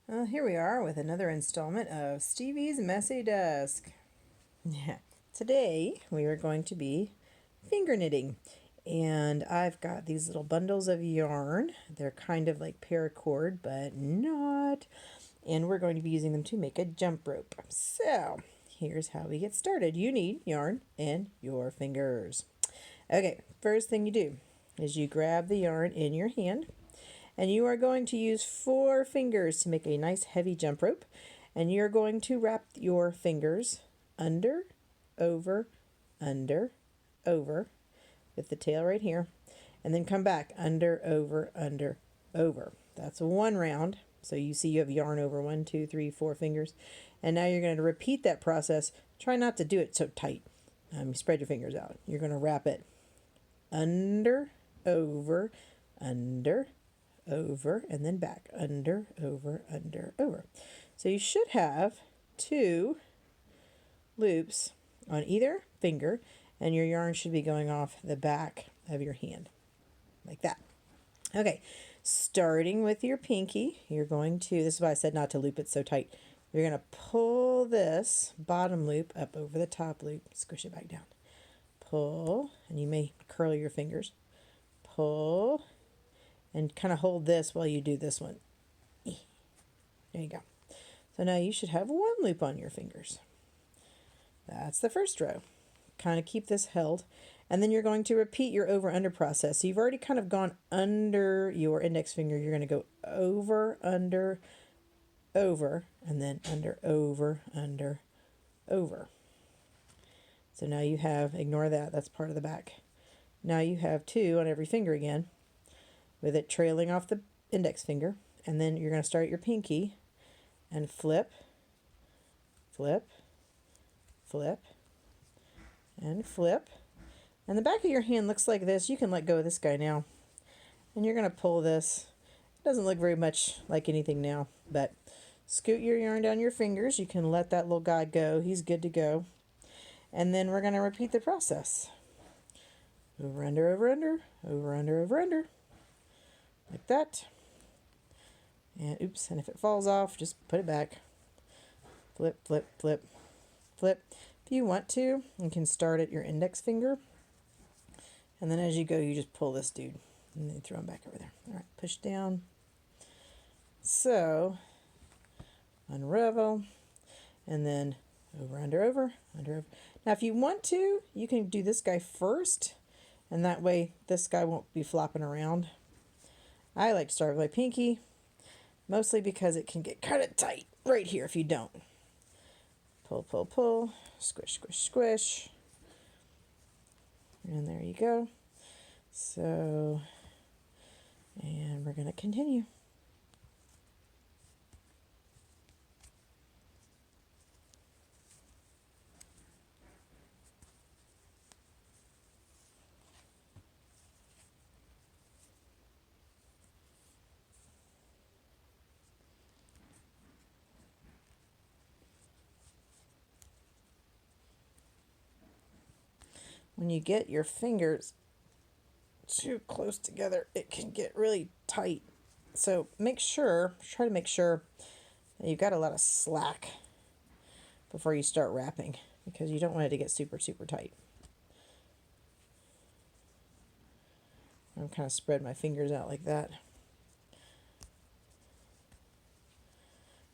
Here we are with another installment of Stevie's Messy Desk. Today we are going to be finger knitting, and I've got these little bundles of yarn. They're kind of like paracord, but not. And we're going to be using them to make a jump rope. So here's how we get started. You need yarn and your fingers. Okay, first thing you do is you grab the yarn in your hand, and you are going to use 4 fingers to make a nice heavy jump rope. And you're going to wrap your fingers under, over, under, over, with the tail right here. And then come back under, over, under, over. That's one round. So you see you have yarn over 1, 2, 3, 4 fingers. And now you're going to repeat that process. Try not to do it so tight. You spread your fingers out. You're going to wrap it under, over, under, over, and then back, under, over, under, over. So you should have 2 loops on either finger, and your yarn should be going off the back of your hand, like that. Okay, starting with your pinky, you're going to, this is why I said not to loop it so tight. You're going to pull this bottom loop up over the top loop, squish it back down. Pull, and you may curl your fingers. Pull, and kind of hold this while you do this one. There you go. So now you should have 1 loop on your fingers. That's the first row. Kind of keep this held. And then you're going to repeat your over-under process. So you've already kind of gone under your index finger. You're going to go over, under, over, and then under, over, under, over. So now you have, ignore that, that's part of the back. Now you have 2 on every finger again, with it trailing off the index finger. And then you're going to start your pinky and flip, flip, flip, and flip. And the back of your hand looks like this. You can let go of this guy now. And you're going to pull this. It doesn't look very much like anything now, but scoot your yarn down your fingers. You can let that little guy go. He's good to go. And then we're going to repeat the process. Over, under, over, under, over, under, over, under. Like that. And oops, and if it falls off, just put it back. Flip, flip, flip, flip. If you want to, you can start at your index finger. And then as you go, you just pull this dude and then throw him back over there. All right, push down. So, unravel. And then over, under, over, under, over. Now, if you want to, you can do this guy first. And that way, this guy won't be flopping around. I like to start with my pinky, mostly because it can get kind of tight right here if you don't. Pull, pull, pull, squish, squish, squish. And there you go. So, and we're going to continue. When you get your fingers too close together, it can get really tight. So try to make sure that you've got a lot of slack before you start wrapping, because you don't want it to get super, super tight. I'm kind of spread my fingers out like that.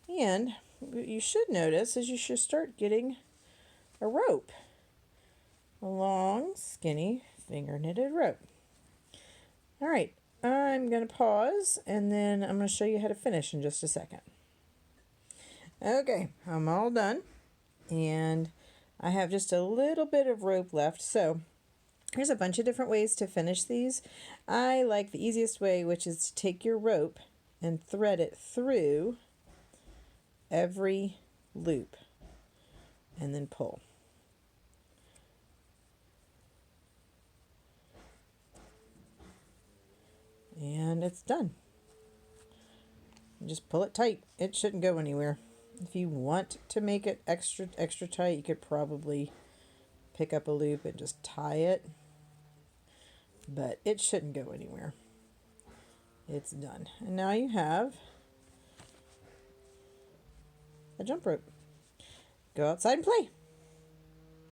And what you should notice is you should start getting a rope. A long, skinny, finger knitted rope. All right, I'm going to pause, and then I'm going to show you how to finish in just a second. Okay, I'm all done, and I have just a little bit of rope left. So there's a bunch of different ways to finish these. I like the easiest way, which is to take your rope and thread it through every loop and then pull. And it's done. Just pull it tight. It shouldn't go anywhere. If you want to make it extra tight, you could probably pick up a loop and just tie it. But it shouldn't go anywhere. It's done. And now you have a jump rope. Go outside and play.